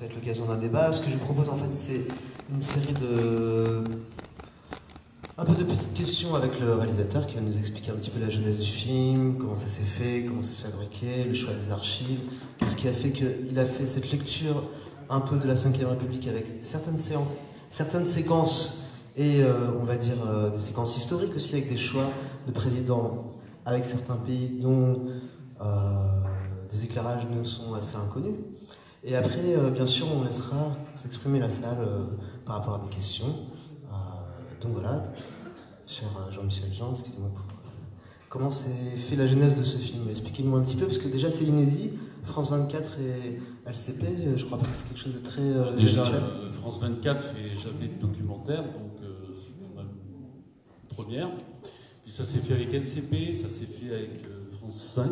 ça va être l'occasion d'un débat. Ce que je vous propose en fait, c'est une série de... un peu de petites questions avec le réalisateur qui va nous expliquer un petit peu la genèse du film, comment ça s'est fait, comment ça s'est fabriqué, le choix des archives, qu'est-ce qui a fait qu'il a fait cette lecture un peu de la Ve République avec certaines séquences et on va dire des séquences historiques aussi avec des choix de présidents avec certains pays dont des éclairages nous sont assez inconnus. Et après, bien sûr, on laissera s'exprimer la salle par rapport à des questions. Donc voilà, cher Jean-Michel Jean, excusez-moi pour... Comment s'est fait la genèse de ce film? Expliquez-moi un petit peu, parce que déjà c'est inédit. France 24 et LCP, je crois pas que c'est quelque chose de très déjà, habituel. France 24 fait jamais de documentaire, donc c'est quand même une première. Puis ça s'est fait avec LCP, ça s'est fait avec France 5.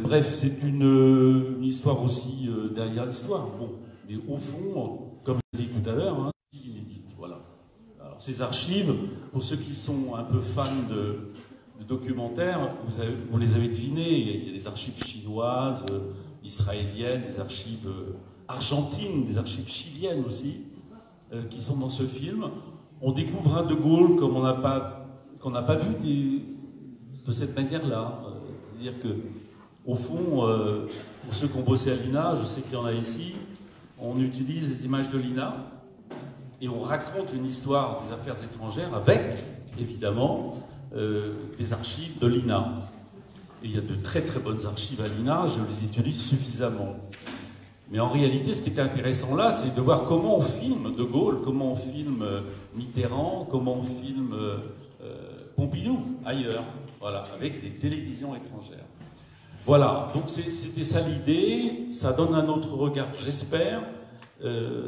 Bref, c'est une histoire aussi derrière l'histoire. Bon, mais au fond, comme je l'ai dit tout à l'heure, hein, inédite. Voilà. Alors, ces archives, pour ceux qui sont un peu fans de documentaires, vous les avez devinés. Il y a des archives chinoises, israéliennes, des archives argentines, des archives chiliennes aussi, qui sont dans ce film. On découvre un De Gaulle comme qu'on n'a pas vu de cette manière-là. C'est-à-dire que au fond, pour ceux qui ont bossé à l'INA, je sais qu'il y en a ici, on utilise les images de l'INA et on raconte une histoire des affaires étrangères avec, évidemment, des archives de l'INA. Et il y a de très très bonnes archives à l'INA, je les utilise suffisamment. Mais en réalité, ce qui est intéressant là, c'est de voir comment on filme De Gaulle, comment on filme Mitterrand, comment on filme Pompidou, ailleurs, voilà, avec des télévisions étrangères. Voilà, donc c'était ça l'idée, ça donne un autre regard, j'espère,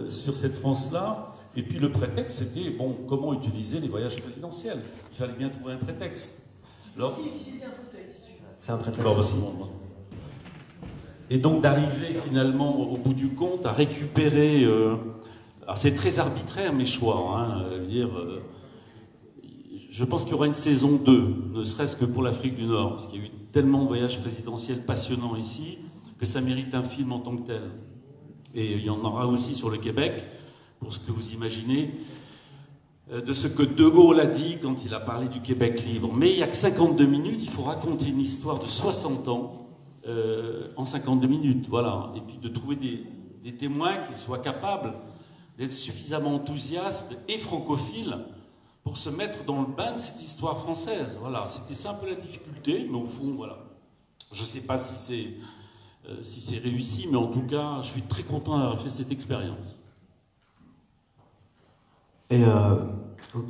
sur cette France-là. Et puis le prétexte, c'était, bon, comment utiliser les voyages présidentiels? Il fallait bien trouver un prétexte. Alors, c'est un prétexte aussi. Et donc d'arriver finalement, au bout du compte, à récupérer... alors c'est très arbitraire mes choix, hein, je pense qu'il y aura une saison 2, ne serait-ce que pour l'Afrique du Nord, parce qu'il y a eu tellement de voyages présidentiels passionnants ici, que ça mérite un film en tant que tel. Et il y en aura aussi sur le Québec, pour ce que vous imaginez, de ce que De Gaulle a dit quand il a parlé du Québec libre. Mais il n'y a que 52 minutes, il faut raconter une histoire de 60 ans en 52 minutes, voilà. Et puis de trouver des témoins qui soient capables d'être suffisamment enthousiastes et francophiles pour se mettre dans le bain de cette histoire française. Voilà, c'était ça un peu la difficulté, mais au fond, voilà. Je ne sais pas si c'est réussi, mais en tout cas, je suis très content d'avoir fait cette expérience. Et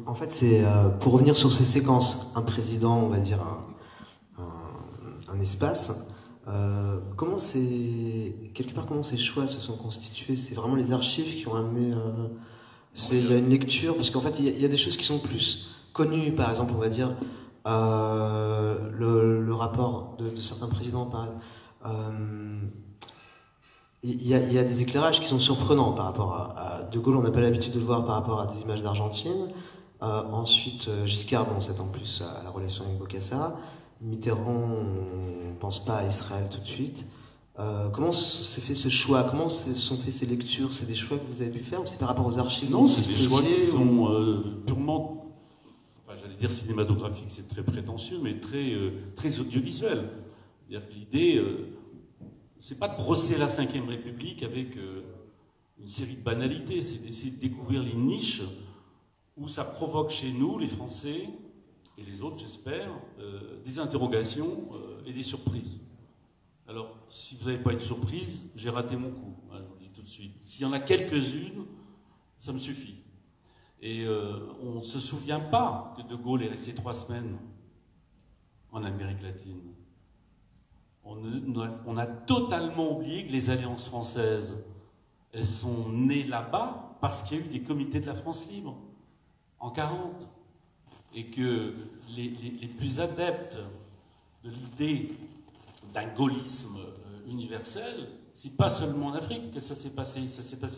en fait, c'est pour revenir sur ces séquences, un président, on va dire un espace. Comment comment ces choix se sont constitués? C'est vraiment les archives qui ont amené... il y a une lecture, parce qu'en fait, il y a des choses qui sont plus connues, par exemple, on va dire, le rapport de certains présidents, il y a des éclairages qui sont surprenants par rapport à De Gaulle, on n'a pas l'habitude de le voir par rapport à des images d'Argentine. Ensuite, Giscard, bon, on s'attend plus à la relation avec Bokassa. Mitterrand, on ne pense pas à Israël tout de suite. Comment s'est fait ce choix? Comment se sont fait ces lectures? C'est des choix que vous avez pu faire ou c'est par rapport aux archives? Non, c'est des choix qui sont purement, enfin, j'allais dire cinématographiques, c'est très prétentieux, mais très audiovisuel. C'est-à-dire que l'idée, c'est pas de brosser la Ve République avec une série de banalités, c'est d'essayer de découvrir les niches où ça provoque chez nous, les Français, et les autres, j'espère, des interrogations et des surprises. Alors, si vous n'avez pas une surprise, j'ai raté mon coup, hein, je vous le dis tout de suite. S'il y en a quelques-unes, ça me suffit. Et on ne se souvient pas que De Gaulle est resté 3 semaines en Amérique latine. On a totalement oublié que les alliances françaises, elles sont nées là-bas parce qu'il y a eu des comités de la France libre en 40. Et que les plus adeptes de l'idée d'un gaullisme universel, c'est pas seulement en Afrique que ça s'est passé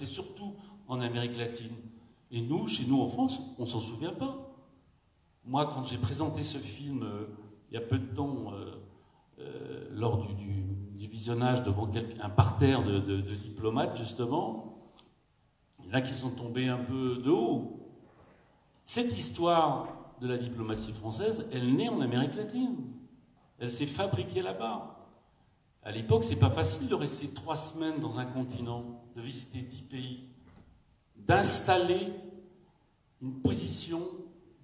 surtout en Amérique latine. Et nous, chez nous en France, on s'en souvient pas. Moi, quand j'ai présenté ce film il y a peu de temps lors du visionnage devant un parterre de diplomates, justement. Il y en a qui sont tombés un peu de haut. Cette histoire de la diplomatie française, elle naît en Amérique latine. Elle s'est fabriquée là-bas. À l'époque, c'est pas facile de rester 3 semaines dans un continent, de visiter 10 pays, d'installer une position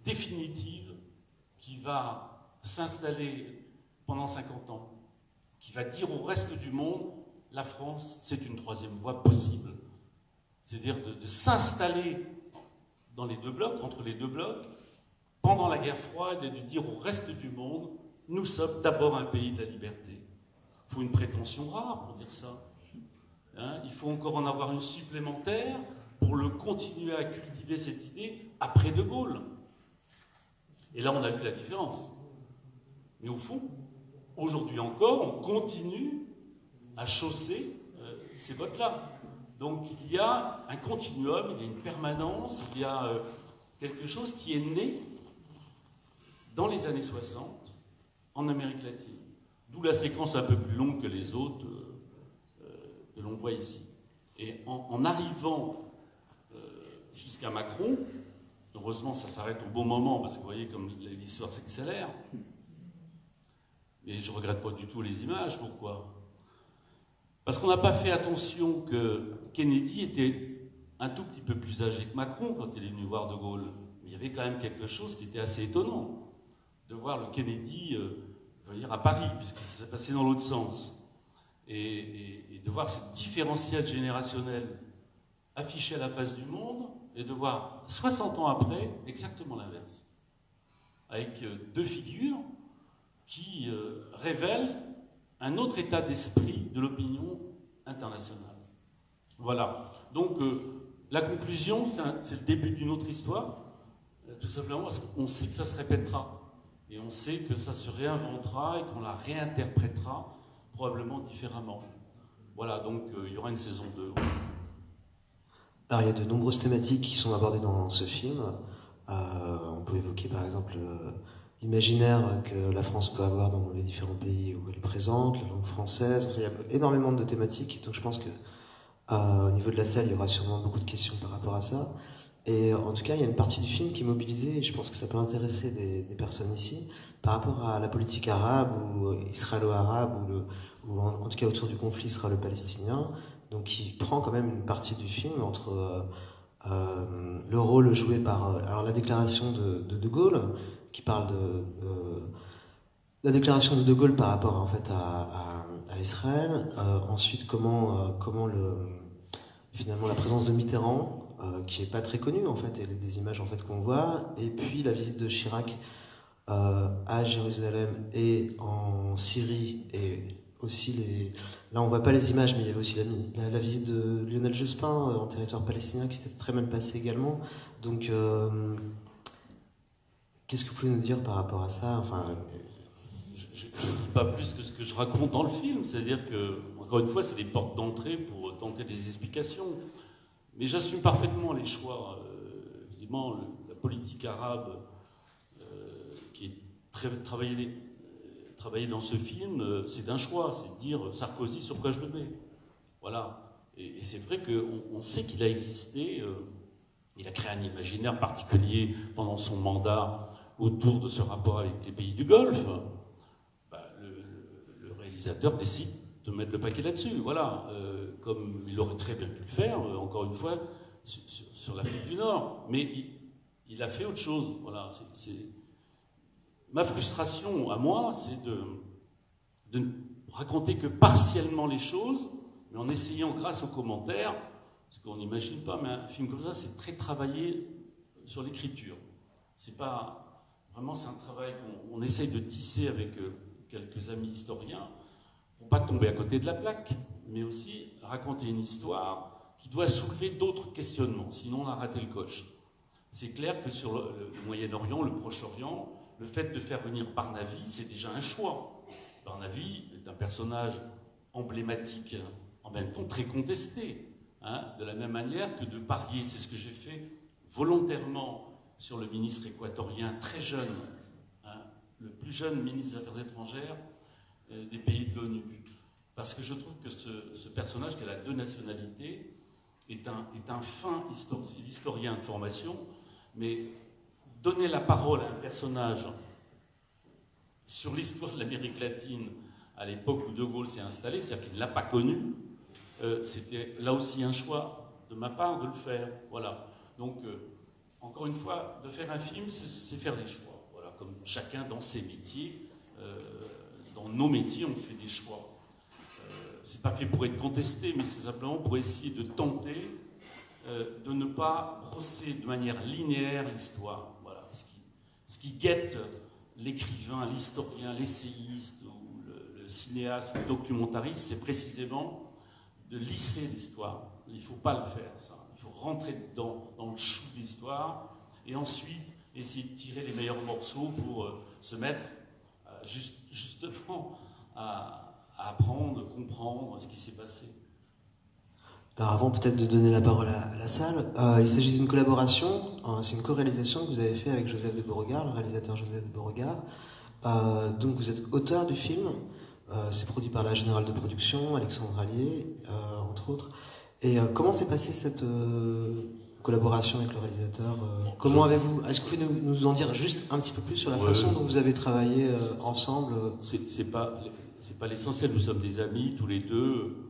définitive qui va s'installer pendant 50 ans, qui va dire au reste du monde, la France, c'est une 3e voie possible. C'est-à-dire de s'installer dans les 2 blocs, entre les 2 blocs, pendant la guerre froide, et de dire au reste du monde, nous sommes d'abord un pays de la liberté. Il faut une prétention rare pour dire ça. Hein, il faut encore en avoir une supplémentaire pour le continuer à cultiver cette idée après De Gaulle. Et là, on a vu la différence. Mais au fond, aujourd'hui encore, on continue à chausser ces bottes-là. Donc il y a un continuum, il y a une permanence, il y a quelque chose qui est né dans les années 60 en Amérique latine. D'où la séquence un peu plus longue que les autres que l'on voit ici. Et en arrivant jusqu'à Macron, heureusement ça s'arrête au bon moment, parce que vous voyez comme l'histoire s'accélère, mais je ne regrette pas du tout les images. Pourquoi ? Parce qu'on n'a pas fait attention que Kennedy était un tout petit peu plus âgé que Macron quand il est venu voir De Gaulle. Mais il y avait quand même quelque chose qui était assez étonnant, de voir le Kennedy venir à Paris, puisque ça s'est passé dans l'autre sens. Et de voir ce différentiel générationnel affiché à la face du monde, et de voir 60 ans après exactement l'inverse. Avec 2 figures qui révèlent un autre état d'esprit de l'opinion internationale. Voilà. Donc, la conclusion, c'est le début d'une autre histoire, tout simplement parce qu'on sait que ça se répétera. Et on sait que ça se réinventera et qu'on la réinterprétera probablement différemment. Voilà, donc il y aura une saison 2. Alors, il y a de nombreuses thématiques qui sont abordées dans ce film. On peut évoquer par exemple l'imaginaire que la France peut avoir dans les différents pays où elle est présente, la langue française. Enfin, il y a énormément de thématiques, donc je pense que au niveau de la salle, il y aura sûrement beaucoup de questions par rapport à ça. Et en tout cas, il y a une partie du film qui est mobilisée, et je pense que ça peut intéresser des personnes ici, par rapport à la politique arabe ou israélo-arabe, ou en tout cas autour du conflit israélo-palestinien. Donc il prend quand même une partie du film entre le rôle joué par alors la déclaration de Gaulle, qui parle la déclaration de Gaulle par rapport en fait à Israël. Ensuite, comment finalement la présence de Mitterrand, qui est pas très connue en fait, et des images en fait qu'on voit, et puis la visite de Chirac à Jérusalem et en Syrie, et aussi là on voit pas les images, mais il y avait aussi la visite de Lionel Jospin en territoire palestinien qui s'était très mal passée également. Donc qu'est-ce que vous pouvez nous dire par rapport à ça? Enfin, je ne dis pas plus que ce que je raconte dans le film, c'est-à-dire que, encore une fois, c'est des portes d'entrée pour tenter des explications. Mais j'assume parfaitement les choix. Évidemment, la politique arabe qui est très travaillée dans ce film, c'est un choix, c'est de dire Sarkozy, sur quoi je le mets. Voilà. Et c'est vrai qu'on sait qu'il a existé, il a créé un imaginaire particulier pendant son mandat autour de ce rapport avec les pays du Golfe. Le réalisateur décide de mettre le paquet là-dessus, voilà, comme il aurait très bien pu le faire, encore une fois, sur l'Afrique du Nord. Mais il a fait autre chose, voilà. Ma frustration, à moi, c'est de ne raconter que partiellement les choses, mais en essayant, grâce aux commentaires, parce qu'on n'imagine pas, mais un film comme ça, c'est très travaillé sur l'écriture. C'est pas... Vraiment, c'est un travail qu'on essaye de tisser avec quelques amis historiens, pour pas tomber à côté de la plaque, mais aussi raconter une histoire qui doit soulever d'autres questionnements, sinon on a raté le coche. C'est clair que sur le Moyen-Orient, le Proche-Orient, le fait de faire venir Barnavi, c'est déjà un choix. Barnavi est un personnage emblématique, en même temps très contesté, hein, de la même manière que de parier, c'est ce que j'ai fait volontairement sur le ministre équatorien très jeune, hein, le plus jeune ministre des Affaires étrangères des pays de l'ONU. Parce que je trouve que ce personnage, qui a deux nationalités, est un fin historien de formation, mais donner la parole à un personnage sur l'histoire de l'Amérique latine à l'époque où De Gaulle s'est installé, c'est-à-dire qu'il ne l'a pas connu, c'était là aussi un choix de ma part de le faire. Voilà. Donc, encore une fois, de faire un film, c'est faire des choix. Voilà. Comme chacun dans ses métiers, dans nos métiers, on fait des choix. C'est pas fait pour être contesté, mais c'est simplement pour essayer de tenter de ne pas brosser de manière linéaire l'histoire. Voilà. Ce qui guette l'écrivain, l'historien, l'essayiste, ou le cinéaste, ou le documentariste, c'est précisément de lisser l'histoire. Il ne faut pas le faire, ça. Il faut rentrer dans le chou de l'histoire, et ensuite essayer de tirer les meilleurs morceaux pour se mettre justement à apprendre, comprendre ce qui s'est passé. Alors avant peut-être de donner la parole à la salle, il s'agit d'une collaboration, c'est une co-réalisation que vous avez fait avec Joseph de Beauregard, le réalisateur Joseph de Beauregard. Donc vous êtes auteur du film, c'est produit par la Générale de Production, Alexandre Allier, entre autres. Et comment s'est passée cette collaboration avec le réalisateur Comment avez-vous... Est-ce que vous pouvez nous en dire juste un petit peu plus sur la façon dont vous avez travaillé ensemble C'est pas l'essentiel, nous sommes des amis tous les deux.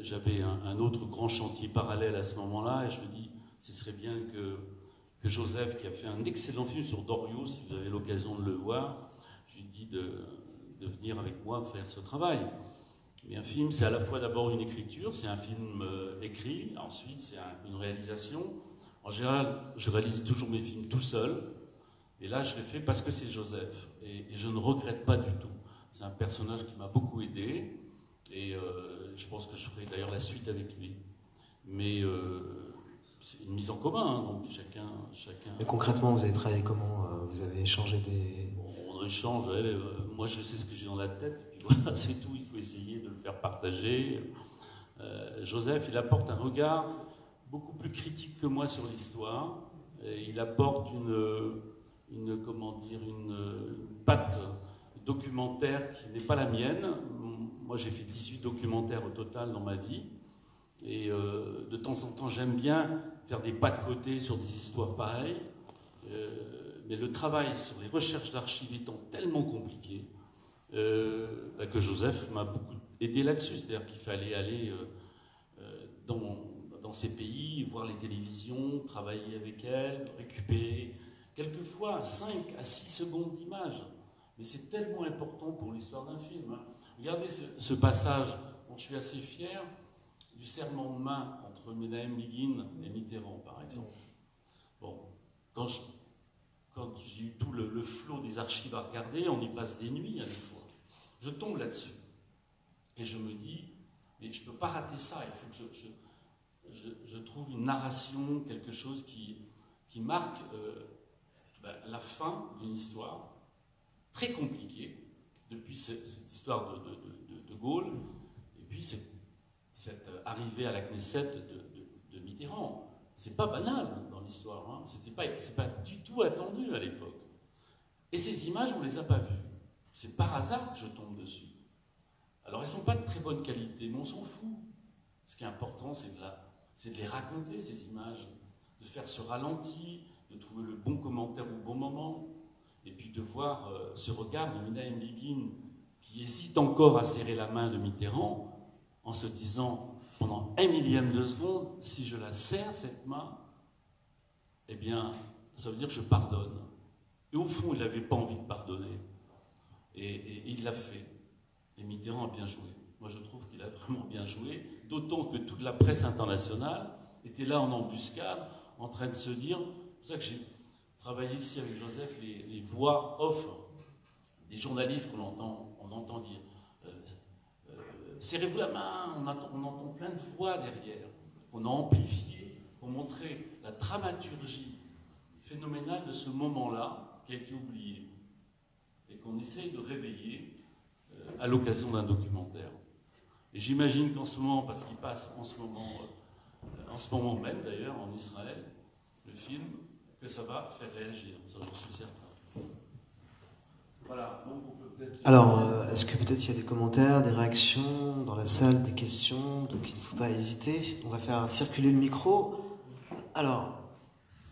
J'avais un autre grand chantier parallèle à ce moment-là, et je me dis, ce serait bien que Joseph, qui a fait un excellent film sur Doriot, si vous avez l'occasion de le voir, je lui dis de venir avec moi faire ce travail. Mais un film, c'est à la fois d'abord une écriture, c'est un film écrit, ensuite c'est une réalisation. En général, je réalise toujours mes films tout seul, et là je l'ai fait parce que c'est Joseph, et je ne regrette pas du tout. C'est un personnage qui m'a beaucoup aidé, et je pense que je ferai d'ailleurs la suite avec lui. Mais c'est une mise en commun, hein, donc chacun... Et concrètement, vous avez travaillé comment vous avez échangé des... On échange, moi je sais ce que j'ai dans la tête, puis voilà, c'est tout, il faut essayer de le faire partager. Joseph, il apporte un regard beaucoup plus critique que moi sur l'histoire, il apporte une patte documentaire qui n'est pas la mienne. Moi j'ai fait 18 documentaires au total dans ma vie, et de temps en temps j'aime bien faire des pas de côté sur des histoires pareilles, mais le travail sur les recherches d'archives étant tellement compliqué que Joseph m'a beaucoup aidé là-dessus, c'est-à-dire qu'il fallait aller dans ces pays, voir les télévisions, travailler avec elles, récupérer quelquefois 5 à 6 secondes d'image. Mais c'est tellement important pour l'histoire d'un film. Hein. Regardez ce passage dont je suis assez fier, du serment de main entre Menahem Begin et Mitterrand, par exemple. Bon, quand j'ai eu tout le flot des archives à regarder, on y passe des nuits à des fois. Je tombe là-dessus. Et je me dis, mais je ne peux pas rater ça, il faut que je trouve une narration, quelque chose qui marque la fin d'une histoire très compliquée, depuis cette histoire de Gaulle, et puis cette arrivée à la Knesset de Mitterrand. C'est pas banal dans l'histoire, hein. C'est pas du tout attendu à l'époque. Et ces images, on les a pas vues. C'est par hasard que je tombe dessus. Alors elles sont pas de très bonne qualité, mais on s'en fout. Ce qui est important, c'est de les raconter, ces images, de faire ce ralenti, de trouver le bon commentaire au bon moment, et puis de voir ce regard de Menahem Begin qui hésite encore à serrer la main de Mitterrand en se disant pendant 1/1000 de seconde, si je la serre cette main, eh bien ça veut dire que je pardonne. Et au fond, il n'avait pas envie de pardonner, et il l'a fait. Et Mitterrand a bien joué. Moi je trouve qu'il a vraiment bien joué, d'autant que toute la presse internationale était là en embuscade, en train de se dire, c'est pour ça que j'ai travaillé ici avec Joseph, les voix off des journalistes qu'on entend dire serrez-vous la main, on entend plein de voix derrière. On a amplifié pour montrer la dramaturgie phénoménale de ce moment-là qui a été oublié et qu'on essaye de réveiller à l'occasion d'un documentaire. Et j'imagine qu'en ce moment, parce qu'il passe en ce moment même d'ailleurs en Israël, le film, que ça va faire réagir, ça j'en suis certain. Voilà, donc on peut peut-être... Alors, est-ce que peut-être il y a des commentaires, des réactions dans la salle, des questions? Donc il ne faut pas hésiter. On va faire circuler le micro. Alors,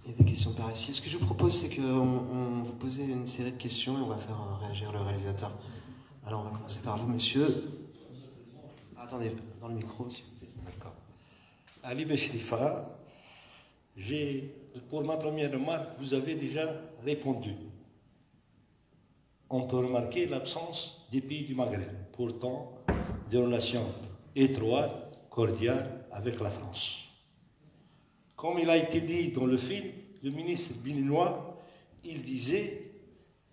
il y a des questions par ici. Ce que je vous propose, c'est qu'on vous pose une série de questions et on va faire réagir le réalisateur. Alors, on va commencer par vous, monsieur. Attendez, dans le micro, s'il vous plaît. D'accord. Ali Bechrifa, pour ma première remarque, vous avez déjà répondu. On peut remarquer l'absence des pays du Maghreb, pourtant des relations étroites, cordiales avec la France. Comme il a été dit dans le film, le ministre béninois, il disait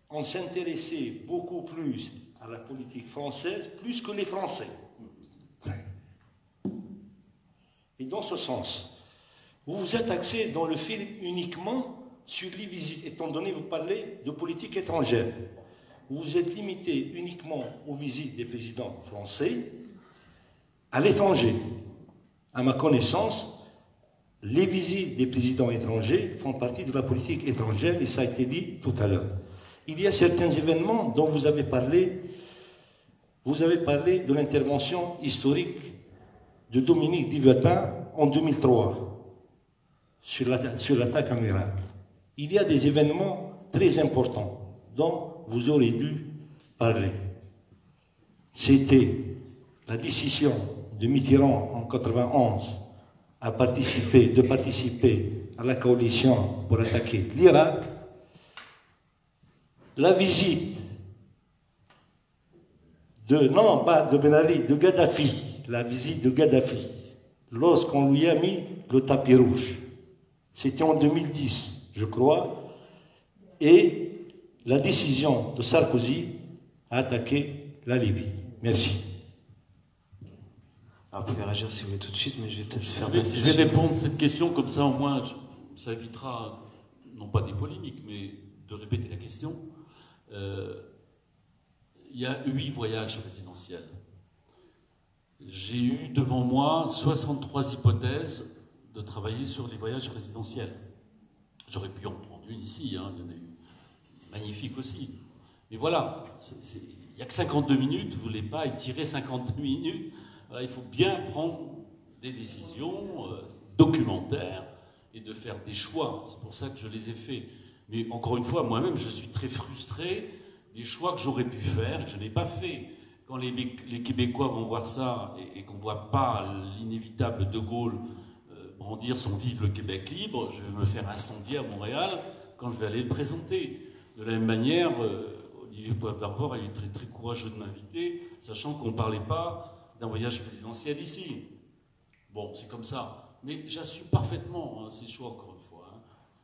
on s'intéressait beaucoup plus à la politique française, plus que les Français. Et dans ce sens, vous vous êtes axé dans le film uniquement sur les visites, étant donné que vous parlez de politique étrangère. Vous vous êtes limité uniquement aux visites des présidents français à l'étranger. À ma connaissance, les visites des présidents étrangers font partie de la politique étrangère et ça a été dit tout à l'heure. Il y a certains événements dont vous avez parlé de l'intervention historique de Dominique Divertin en 2003 sur l'attaque en Irak. Il y a des événements très importants dont vous aurez dû parler. C'était la décision de Mitterrand en 1991 de participer à la coalition pour attaquer l'Irak, la visite non pas de Ben Ali, de Gaddafi, la visite de Gaddafi, lorsqu'on lui a mis le tapis rouge. C'était en 2010, je crois, et la décision de Sarkozy à attaquer la Libye. Merci. Alors, vous pouvez réagir si vous voulez tout de suite, mais je vais peut-être faire Je vais répondre à cette question, comme ça au moins ça évitera, non pas des polémiques, mais de répéter la question. Il y a 8 voyages présidentiels. J'ai eu devant moi 63 hypothèses de travailler sur les voyages présidentiels. J'aurais pu en prendre une ici, hein, il y en a eu magnifique aussi. Mais voilà, il n'y a que 52 minutes, vous ne voulez pas étirer 52 minutes. Voilà, il faut bien prendre des décisions documentaires et de faire des choix. C'est pour ça que je les ai faits. Mais encore une fois, moi-même, je suis très frustré des choix que j'aurais pu faire et que je n'ai pas fait. Quand les Québécois vont voir ça et qu'on ne voit pas l'inévitable De Gaulle brandir son Vive le Québec libre, je vais me faire incendier à Montréal quand je vais aller le présenter. De la même manière, Olivier Poivre d'Arvor a été très, très courageux de m'inviter, sachant qu'on ne parlait pas d'un voyage présidentiel ici. Bon, c'est comme ça. Mais j'assume parfaitement ces choix, encore une fois. Hein.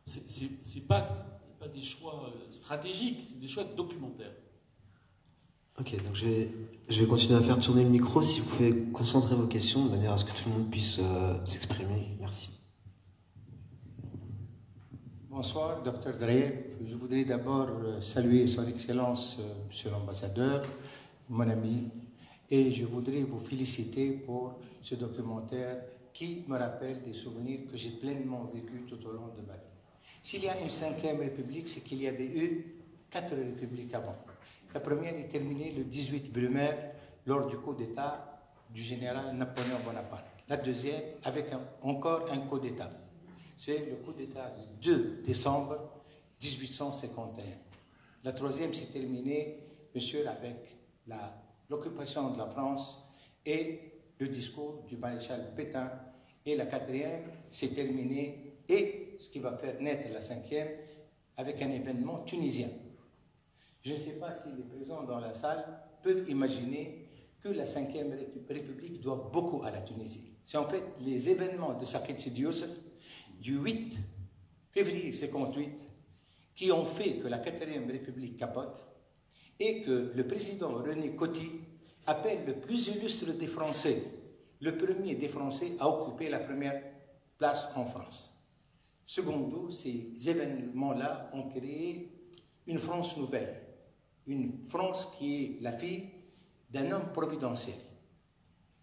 C'est pas des choix stratégiques, c'est des choix documentaires. Ok, donc je vais continuer à faire tourner le micro. Si vous pouvez concentrer vos questions de manière à ce que tout le monde puisse s'exprimer. Merci. Bonsoir, Dr Draev. Je voudrais d'abord saluer Son Excellence, Monsieur l'Ambassadeur, mon ami, et je voudrais vous féliciter pour ce documentaire qui me rappelle des souvenirs que j'ai pleinement vécus tout au long de ma vie. S'il y a une 5e République, c'est qu'il y avait eu 4 républiques avant. La première est terminée le 18 Brumaire lors du coup d'État du général Napoléon Bonaparte. La deuxième avec encore un coup d'État. C'est le coup d'État du 2 décembre 1851. La troisième s'est terminée, monsieur, avec l'occupation de la France et le discours du maréchal Pétain. Et la quatrième s'est terminée, et ce qui va faire naître la 5e, avec un événement tunisien. Je ne sais pas si les présents dans la salle peuvent imaginer que la 5e République doit beaucoup à la Tunisie. C'est en fait les événements de Saqqid Sidi Youssef du 8 février 1958 qui ont fait que la 4e République capote et que le président René Coty appelle le plus illustre des Français, le premier des Français à occuper la première place en France. Secondo, ces événements-là ont créé une France nouvelle, une France qui est la fille d'un homme providentiel.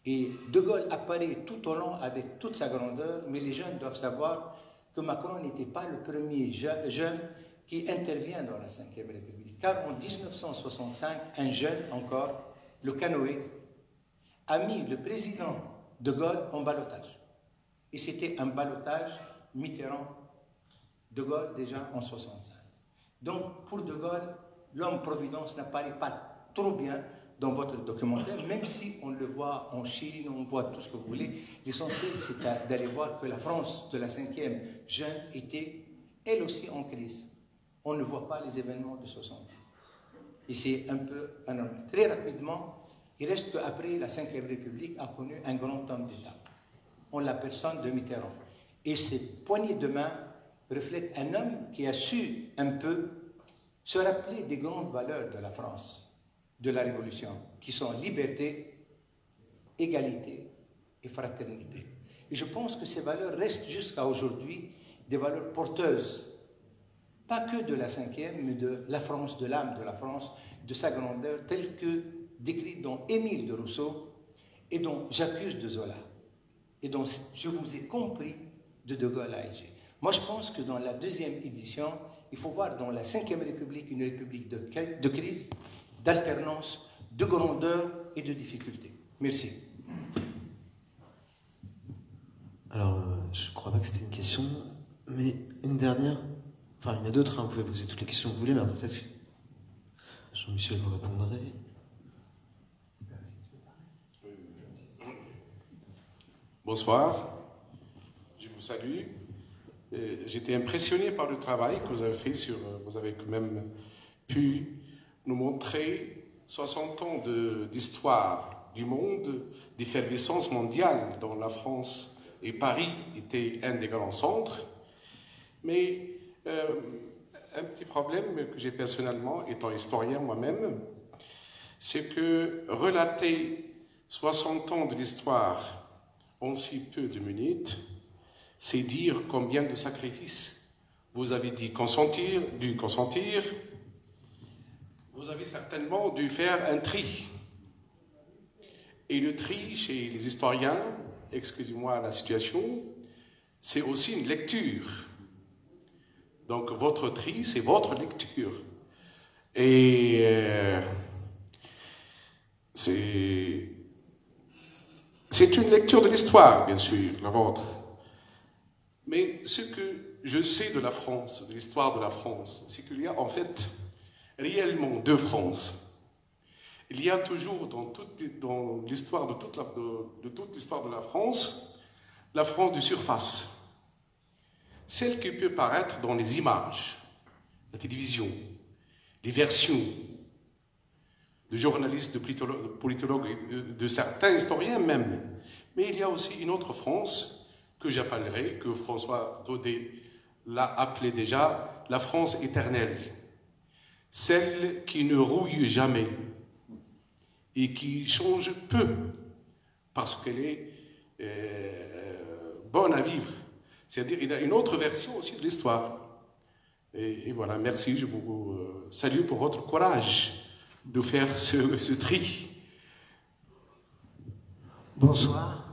Et De Gaulle apparaît tout au long avec toute sa grandeur, mais les jeunes doivent savoir que Macron n'était pas le premier jeune qui intervient dans la Ve République. Car en 1965, un jeune encore, le Canoë, a mis le président de Gaulle en ballottage. Et c'était un ballottage Mitterrand-de Gaulle déjà en 65. Donc pour de Gaulle, l'homme-providence n'apparaît pas trop bien dans votre documentaire, même si on le voit en Chine, on voit tout ce que vous voulez. L'essentiel, c'est d'aller voir que la France de la 5e jeune était, elle aussi, en crise. On ne voit pas les événements de 60. Et c'est un peu anormal. Très rapidement, il reste qu'après, la Ve République a connu un grand homme d'État, en la personne de Mitterrand. Et cette poignée de main reflète un homme qui a su un peu se rappeler des grandes valeurs de la France, de la Révolution, qui sont liberté, égalité et fraternité. Et je pense que ces valeurs restent jusqu'à aujourd'hui des valeurs porteuses, pas que de la 5e, mais de la France, de l'âme de la France, de sa grandeur, telle que décrite dans Émile de Rousseau et dont J'accuse de Zola, et dont je vous ai compris de Gaulle à Alger. Moi, je pense que dans la deuxième édition, il faut voir dans la Ve République une république de crise, d'alternance, de grandeur et de difficulté. Merci. Alors, je ne crois pas que c'était une question, mais une dernière. Enfin, il y en a d'autres, hein, vous pouvez poser toutes les questions que vous voulez, mais après, peut-être que Jean-Michel vous répondrait. Bonsoir, je vous salue. J'étais impressionné par le travail que vous avez fait vous avez quand même pu nous montrer 60 ans d'histoire du monde, d'effervescence mondiale dont la France et Paris étaient un des grands centres. Mais un petit problème que j'ai personnellement, étant historien moi-même, c'est que relater 60 ans de l'histoire en si peu de minutes, c'est dire combien de sacrifices vous avez dû consentir, vous avez certainement dû faire un tri. Et le tri chez les historiens, excusez-moi la situation, c'est aussi une lecture. Donc votre tri, c'est votre lecture. Et c'est une lecture de l'histoire, bien sûr, la vôtre. Mais ce que je sais de la France, de l'histoire de la France, c'est qu'il y a en fait réellement deux France. Il y a toujours dans l'histoire de toute l'histoire de la France de surface. Celle qui peut paraître dans les images, la télévision, les versions de journalistes, de politologues, de certains historiens même. Mais il y a aussi une autre France que j'appellerai, que François Daudet l'a appelée déjà, la France éternelle. Celle qui ne rouille jamais et qui change peu parce qu'elle est bonne à vivre. C'est-à-dire qu'il y a une autre version aussi de l'histoire. Et voilà, merci, je vous salue pour votre courage de faire ce tri. Bonsoir.